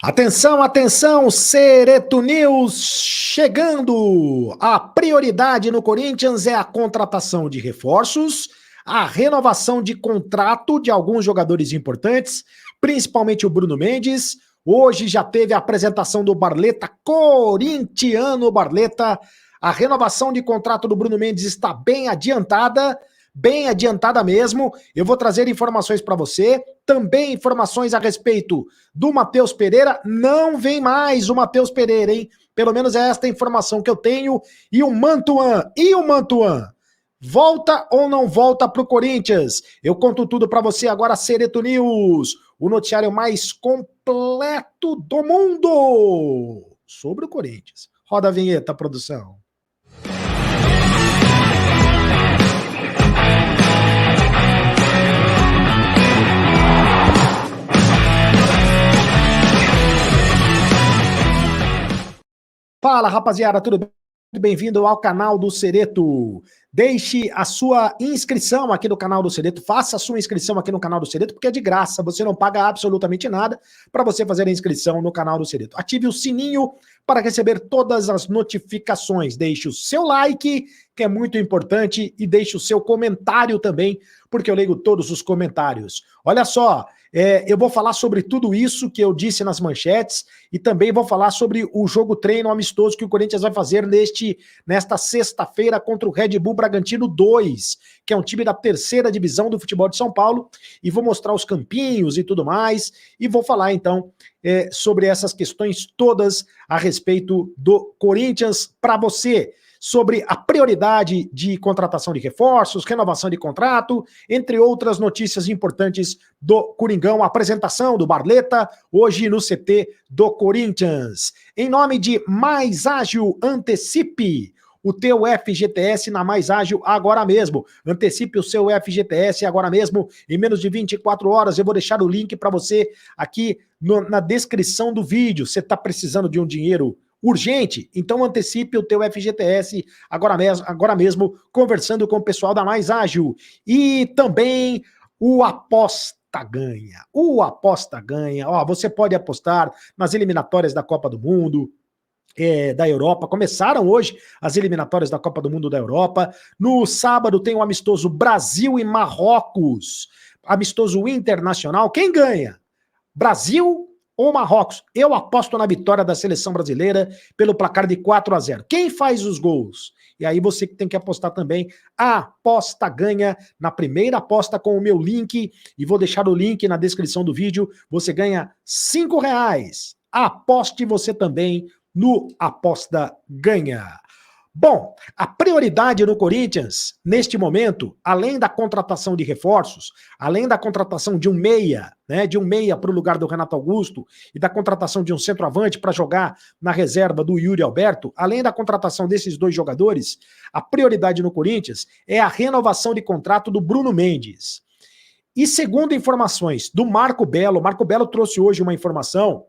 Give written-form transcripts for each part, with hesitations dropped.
Atenção, atenção, Cereto News chegando! A prioridade no Corinthians é a contratação de reforços, a renovação de contrato de alguns jogadores importantes, principalmente o Bruno Mendes. Hoje já teve a apresentação do Barleta, corintiano Barleta. A renovação de contrato do Bruno Mendes está bem adiantada mesmo. Eu vou trazer informações para você, também informações a respeito do Matheus Pereira. Não vem mais o Matheus Pereira, hein? Pelo menos é esta informação que eu tenho. E o Mantuan? Volta ou não volta pro Corinthians? Eu conto tudo para você agora, Cereto News, o noticiário mais completo do mundo sobre o Corinthians. Roda a vinheta, produção. Fala, rapaziada, tudo bem? Bem-vindo ao canal do Cereto. Deixe a sua inscrição aqui no canal do Cereto, faça a sua inscrição aqui no canal do Cereto, porque é de graça, você não paga absolutamente nada para você fazer a inscrição no canal do Cereto. Ative o sininho para receber todas as notificações, deixe o seu like, que é muito importante, e deixe o seu comentário também, porque eu leio todos os comentários. Olha só, eu vou falar sobre tudo isso que eu disse nas manchetes e também vou falar sobre o jogo treino amistoso que o Corinthians vai fazer nesta sexta-feira contra o Red Bull Bragantino 2, que é um time da terceira divisão do futebol de São Paulo, e vou mostrar os campinhos e tudo mais, e vou falar então sobre essas questões todas a respeito do Corinthians para você, sobre a prioridade de contratação de reforços, renovação de contrato, entre outras notícias importantes do Coringão, a apresentação do Barleta, hoje no CT do Corinthians. Em nome de Mais Ágil, antecipe o teu FGTS na Mais Ágil agora mesmo. Antecipe o seu FGTS agora mesmo, em menos de 24 horas. Eu vou deixar o link para você aqui na descrição do vídeo. Você está precisando de um dinheiro urgente? Então antecipe o teu FGTS agora mesmo, conversando com o pessoal da Mais Ágil. E também o Aposta Ganha. O Aposta Ganha. Ó, você pode apostar nas eliminatórias da Copa do Mundo, da Europa. Começaram hoje as eliminatórias da Copa do Mundo da Europa. No sábado tem o amistoso Brasil e Marrocos. Amistoso internacional. Quem ganha? Brasil ou Marrocos? Eu aposto na vitória da seleção brasileira pelo placar de 4-0. Quem faz os gols? E aí você tem que apostar também. A Aposta Ganha na primeira aposta com o meu link, e vou deixar o link na descrição do vídeo. Você ganha R$5. Aposte você também no Aposta Ganha. Bom, a prioridade no Corinthians, neste momento, além da contratação de reforços, além da contratação de um meia, de um meia para o lugar do Renato Augusto, e da contratação de um centroavante para jogar na reserva do Yuri Alberto, além da contratação desses dois jogadores, a prioridade no Corinthians é a renovação de contrato do Bruno Mendes. E segundo informações do Marco Belo trouxe hoje uma informação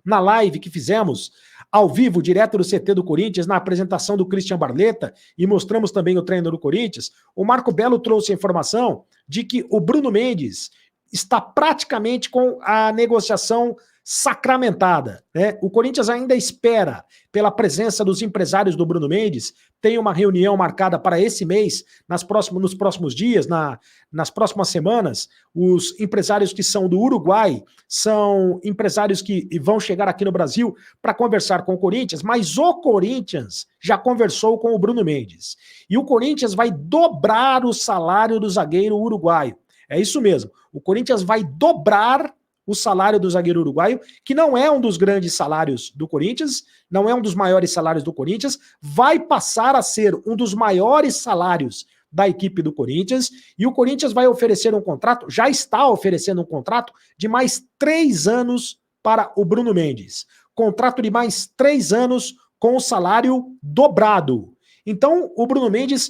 na live que fizemos ao vivo, direto do CT do Corinthians, na apresentação do Christian Barleta, e mostramos também o treino do Corinthians. O Marco Belo trouxe a informação de que o Bruno Mendes está praticamente com a negociação sacramentada, né? O Corinthians ainda espera pela presença dos empresários do Bruno Mendes. Tem uma reunião marcada para esse mês, nos próximos dias, nas próximas semanas. Os empresários que são do Uruguai são empresários que vão chegar aqui no Brasil para conversar com o Corinthians, mas o Corinthians já conversou com o Bruno Mendes. E o Corinthians vai dobrar o salário do zagueiro uruguaio. É isso mesmo. O Corinthians vai dobrar o salário do zagueiro uruguaio, que não é um dos grandes salários do Corinthians, não é um dos maiores salários do Corinthians, vai passar a ser um dos maiores salários da equipe do Corinthians, e o Corinthians vai oferecer um contrato, já está oferecendo um contrato de mais 3 anos para o Bruno Mendes. Contrato de mais 3 anos com o salário dobrado. Então, o Bruno Mendes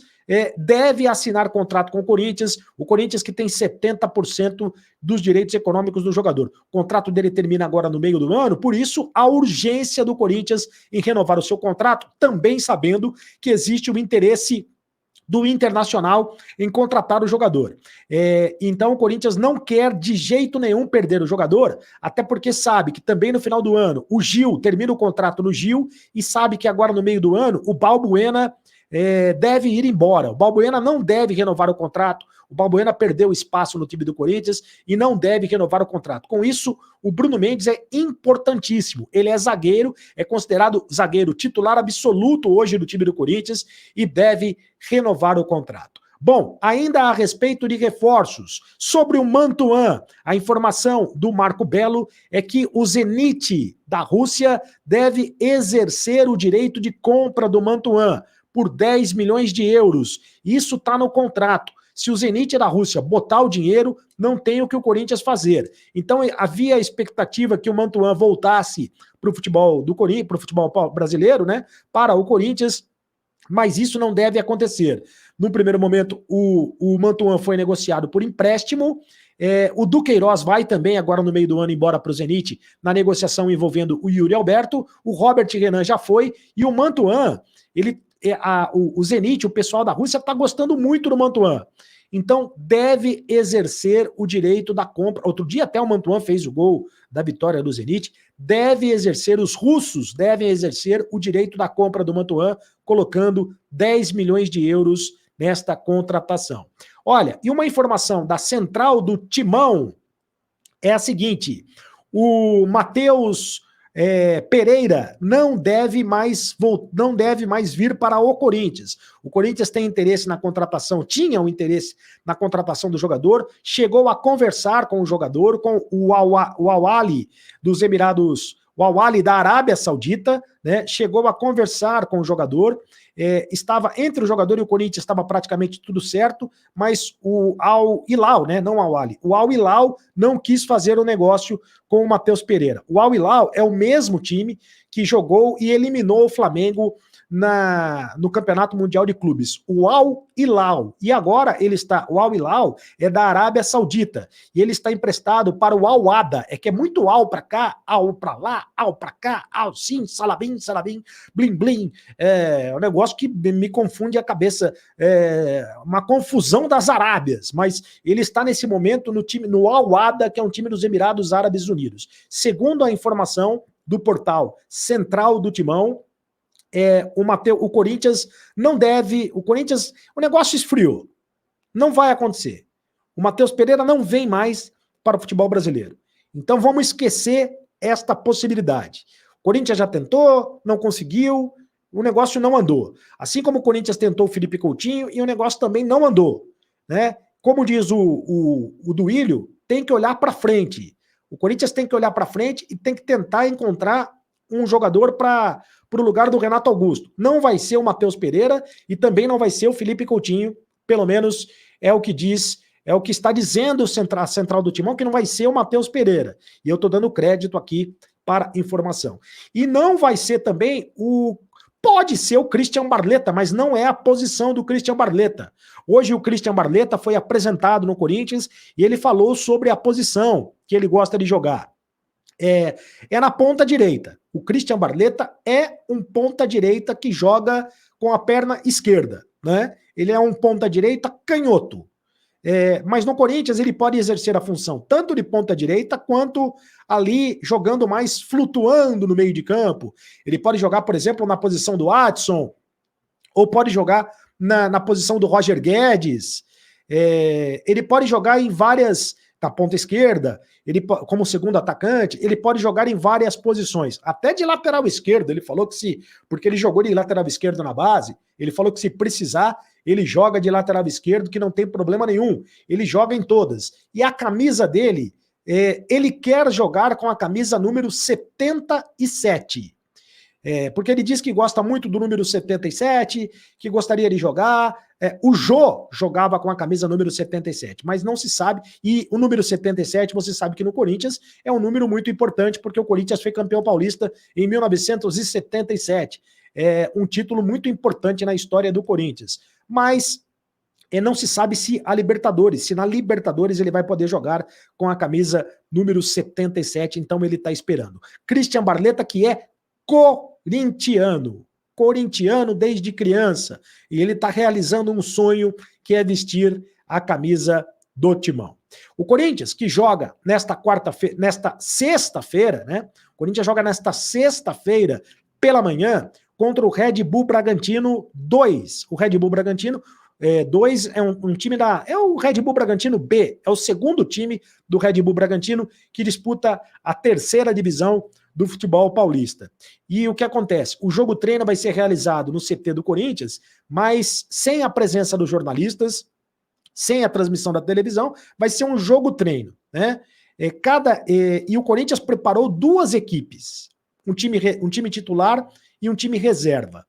deve assinar contrato com o Corinthians que tem 70% dos direitos econômicos do jogador. O contrato dele termina agora no meio do ano, por isso a urgência do Corinthians em renovar o seu contrato, também sabendo que existe um interesse do Internacional em contratar o jogador. Então o Corinthians não quer de jeito nenhum perder o jogador, até porque sabe que também no final do ano o Gil termina o contrato no Gil e sabe que agora no meio do ano o Balbuena deve ir embora. O Balbuena não deve renovar o contrato, o Balbuena perdeu espaço no time do Corinthians e não deve renovar o contrato. Com isso, o Bruno Mendes é importantíssimo. Ele é zagueiro, é considerado zagueiro titular absoluto hoje do time do Corinthians e deve renovar o contrato. Bom, ainda a respeito de reforços, sobre o Mantuan, a informação do Marco Belo é que o Zenit da Rússia deve exercer o direito de compra do Mantuan por 10 milhões de euros. Isso está no contrato. Se o Zenit da Rússia botar o dinheiro, não tem o que o Corinthians fazer. Então havia a expectativa que o Mantuan voltasse para o futebol do Corinthians, para o futebol brasileiro, né? Para o Corinthians, mas isso não deve acontecer. No primeiro momento, o Mantuan foi negociado por empréstimo. O Duqueiroz vai também, agora no meio do ano, embora para o Zenit, na negociação envolvendo o Yuri Alberto. O Robert Renan já foi. E o Mantuan, o Zenit, o pessoal da Rússia, está gostando muito do Mantuan. Então, deve exercer o direito da compra. Outro dia até o Mantuan fez o gol da vitória do Zenit. Os russos devem exercer o direito da compra do Mantuan, colocando 10 milhões de euros nesta contratação. Olha, e uma informação da central do Timão é a seguinte: o Matheus Pereira não deve mais vir para o Corinthians. O Corinthians tem interesse na contratação, tinha um interesse na contratação do jogador, chegou a conversar com o jogador, com o Al-Ahly dos Emirados, o Al-Ahly da Arábia Saudita, né? Chegou a conversar com o jogador, estava entre o jogador e o Corinthians, estava praticamente tudo certo, mas o Al-Hilal, né? Não o Al-Ahly, o Al-Hilal não quis fazer o negócio com o Matheus Pereira. O Al-Hilal é o mesmo time que jogou e eliminou o Flamengo no Campeonato Mundial de Clubes, o Al-Hilal. E agora o Al-Hilal é da Arábia Saudita e ele está emprestado para o Al-Wada. Que é muito Al para cá, Al para lá, Al para cá, Al sim, salabim, blim blim. É um negócio que me confunde a cabeça, uma confusão das Arábias, mas ele está nesse momento no Al-Wada, que é um time dos Emirados Árabes Unidos. Segundo a informação do portal Central do Timão, o Corinthians não deve, o negócio esfriou, não vai acontecer. O Matheus Pereira não vem mais para o futebol brasileiro. Então vamos esquecer esta possibilidade. O Corinthians já tentou, não conseguiu, o negócio não andou. Assim como o Corinthians tentou o Felipe Coutinho e o negócio também não andou, né? Como diz o Duílio, tem que olhar para frente. O Corinthians tem que olhar para frente e tem que tentar encontrar um jogador para o lugar do Renato Augusto. Não vai ser o Matheus Pereira e também não vai ser o Felipe Coutinho, pelo menos é o que está dizendo a central do Timão, que não vai ser o Matheus Pereira. E eu estou dando crédito aqui para informação. E não vai ser também pode ser o Christian Barletta, mas não é a posição do Christian Barletta. Hoje o Christian Barletta foi apresentado no Corinthians e ele falou sobre a posição que ele gosta de jogar. É na ponta direita. O Christian Barletta é um ponta direita que joga com a perna esquerda, né? Ele é um ponta direita canhoto. Mas no Corinthians ele pode exercer a função tanto de ponta direita quanto ali jogando mais flutuando no meio de campo. Ele pode jogar, por exemplo, na posição do Adson, ou pode jogar na posição do Roger Guedes. Ele pode jogar em várias, na ponta esquerda, como segundo atacante, ele pode jogar em várias posições, até de lateral esquerdo. Ele falou que porque ele jogou de lateral esquerdo na base, ele falou que se precisar, ele joga de lateral esquerdo, que não tem problema nenhum. Ele joga em todas. E a camisa dele, ele quer jogar com a camisa número 77. Porque ele diz que gosta muito do número 77, que gostaria de jogar. O Jô jogava com a camisa número 77, mas não se sabe. E o número 77, você sabe que no Corinthians é um número muito importante, porque o Corinthians foi campeão paulista em 1977. É um título muito importante na história do Corinthians. Mas não se sabe se na Libertadores ele vai poder jogar com a camisa número 77, então ele está esperando. Christian Barletta, que é corintiano. corintiano desde criança e ele está realizando um sonho que é vestir a camisa do Timão. O Corinthians, que joga nesta sexta-feira, né? O Corinthians joga nesta sexta-feira pela manhã contra o Red Bull Bragantino 2. O Red Bull Bragantino 2 é um time é o Red Bull Bragantino B, é o segundo time do Red Bull Bragantino que disputa a terceira divisão do futebol paulista. E o que acontece? O jogo treino vai ser realizado no CT do Corinthians, mas sem a presença dos jornalistas, sem a transmissão da televisão, vai ser um jogo treino, né? E o Corinthians preparou duas equipes, um time titular e um time reserva.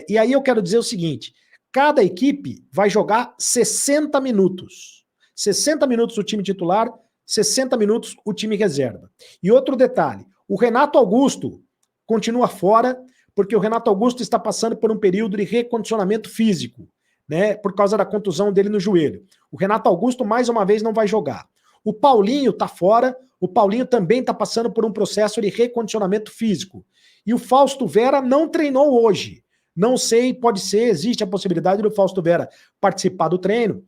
E aí eu quero dizer o seguinte, cada equipe vai jogar 60 minutos. 60 minutos o time titular, 60 minutos o time reserva. E outro detalhe, o Renato Augusto continua fora, porque o Renato Augusto está passando por um período de recondicionamento físico, né, por causa da contusão dele no joelho. O Renato Augusto, mais uma vez, não vai jogar. O Paulinho está fora, o Paulinho também está passando por um processo de recondicionamento físico. E o Fausto Vera não treinou hoje. Não sei, pode ser, existe a possibilidade do Fausto Vera participar do treino,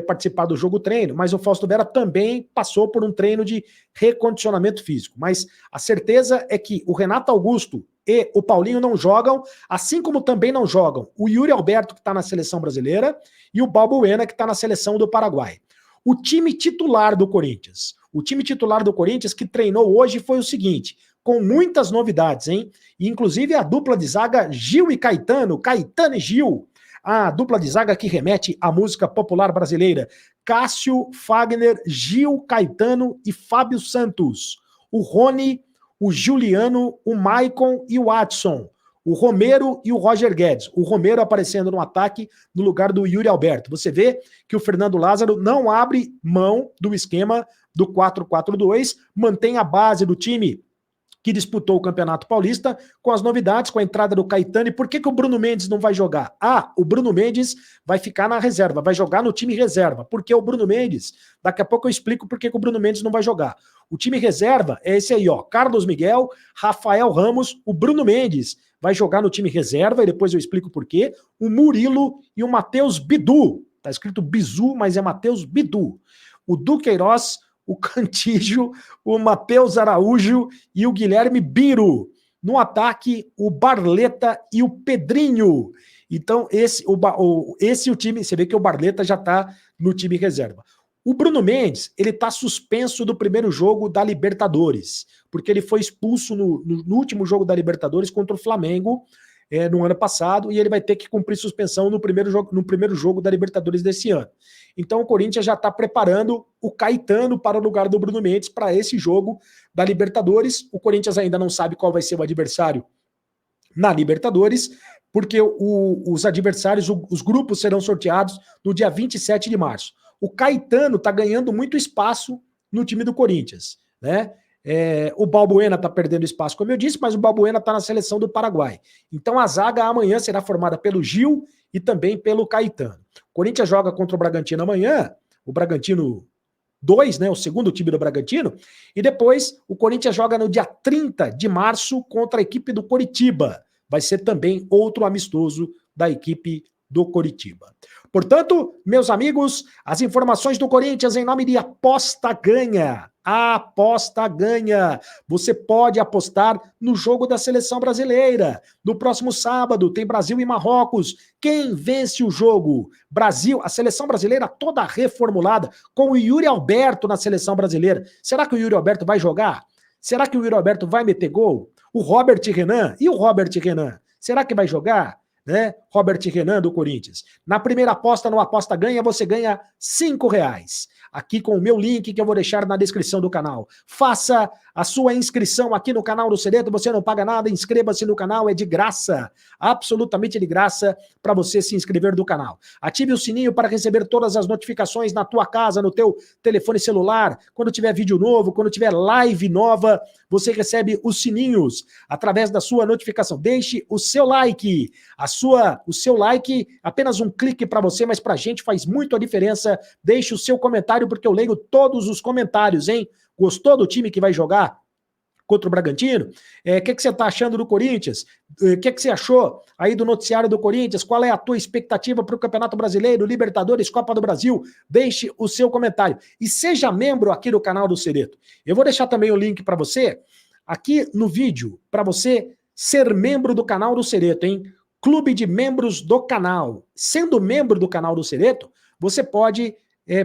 participar do jogo treino, mas o Fausto Vera também passou por um treino de recondicionamento físico. Mas a certeza é que o Renato Augusto e o Paulinho não jogam, assim como também não jogam o Yuri Alberto, que está na seleção brasileira, e o Balbuena, que está na seleção do Paraguai. O time titular do Corinthians, que treinou hoje foi o seguinte, com muitas novidades, hein? E, inclusive a dupla de zaga Gil e Caetano, Caetano e Gil, a dupla de zaga que remete à música popular brasileira, Cássio, Fagner, Gil, Caetano e Fábio Santos. O Rony, o Juliano, o Maicon e o Watson. O Romero e o Roger Guedes. O Romero aparecendo no ataque no lugar do Yuri Alberto. Você vê que o Fernando Lázaro não abre mão do esquema do 4-4-2, mantém a base do time que disputou o Campeonato Paulista, com as novidades, com a entrada do Caetano. E por que o Bruno Mendes não vai jogar? O Bruno Mendes vai ficar na reserva, vai jogar no time reserva. Porque o Bruno Mendes, daqui a pouco eu explico por que o Bruno Mendes não vai jogar. O time reserva é esse aí, ó, Carlos Miguel, Rafael Ramos, o Bruno Mendes vai jogar no time reserva, e depois eu explico por quê. O Murilo e o Matheus Bidu. Tá escrito Bizu, mas é Matheus Bidu. O Duqueiroz, o Cantígio, o Matheus Araújo e o Guilherme Biro. No ataque, o Barleta e o Pedrinho. Então, esse o time, você vê que o Barleta já está no time reserva. O Bruno Mendes, ele está suspenso do primeiro jogo da Libertadores, porque ele foi expulso no último jogo da Libertadores contra o Flamengo, no ano passado, e ele vai ter que cumprir suspensão no primeiro jogo da Libertadores desse ano. Então o Corinthians já está preparando o Caetano para o lugar do Bruno Mendes para esse jogo da Libertadores. O Corinthians ainda não sabe qual vai ser o adversário na Libertadores, porque os adversários, os grupos serão sorteados no dia 27 de março. O Caetano está ganhando muito espaço no time do Corinthians, né? O Balbuena está perdendo espaço, como eu disse, mas o Balbuena está na seleção do Paraguai. Então a zaga amanhã será formada pelo Gil e também pelo Caetano. O Corinthians joga contra o Bragantino amanhã, o Bragantino 2, né, o segundo time do Bragantino, e depois o Corinthians joga no dia 30 de março contra a equipe do Coritiba. Vai ser também outro amistoso da equipe do Coritiba. Portanto, meus amigos, as informações do Corinthians em nome de Aposta Ganha. A Aposta Ganha. Você pode apostar no jogo da seleção brasileira. No próximo sábado tem Brasil e Marrocos. Quem vence o jogo? Brasil, a seleção brasileira toda reformulada, com o Yuri Alberto na seleção brasileira. Será que o Yuri Alberto vai jogar? Será que o Yuri Alberto vai meter gol? O Robert Renan? E o Robert Renan? Será que vai jogar? Né? Robert Renan do Corinthians. Na primeira aposta no Aposta Ganha, você ganha R$5. Aqui com o meu link que eu vou deixar na descrição do canal. Faça a sua inscrição aqui no canal do Sereto, você não paga nada, inscreva-se no canal, é de graça, absolutamente de graça para você se inscrever do canal. Ative o sininho para receber todas as notificações na tua casa, no teu telefone celular, quando tiver vídeo novo, quando tiver live nova, você recebe os sininhos através da sua notificação. Deixe o seu like, o seu like, apenas um clique para você, mas para a gente faz muito a diferença. Deixe o seu comentário, porque eu leio todos os comentários, hein? Gostou do time que vai jogar contra o Bragantino? O que você está achando do Corinthians? O que você achou aí do noticiário do Corinthians? Qual é a tua expectativa para o Campeonato Brasileiro, Libertadores, Copa do Brasil? Deixe o seu comentário. E seja membro aqui do canal do Cereto. Eu vou deixar também o link para você aqui no vídeo, para você ser membro do canal do Cereto, hein? Clube de membros do canal. Sendo membro do canal do Cereto, você pode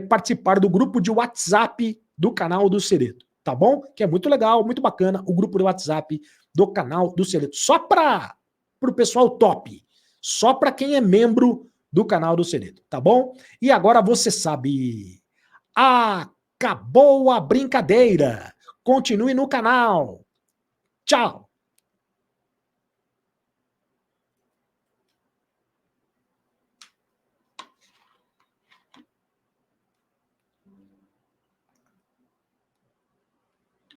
participar do grupo de WhatsApp do canal do Cereto, tá bom? Que é muito legal, muito bacana, o grupo de WhatsApp do canal do Cereto. Só para o pessoal top. Só para quem é membro do canal do Cereto, tá bom? E agora você sabe. Acabou a brincadeira. Continue no canal. Tchau.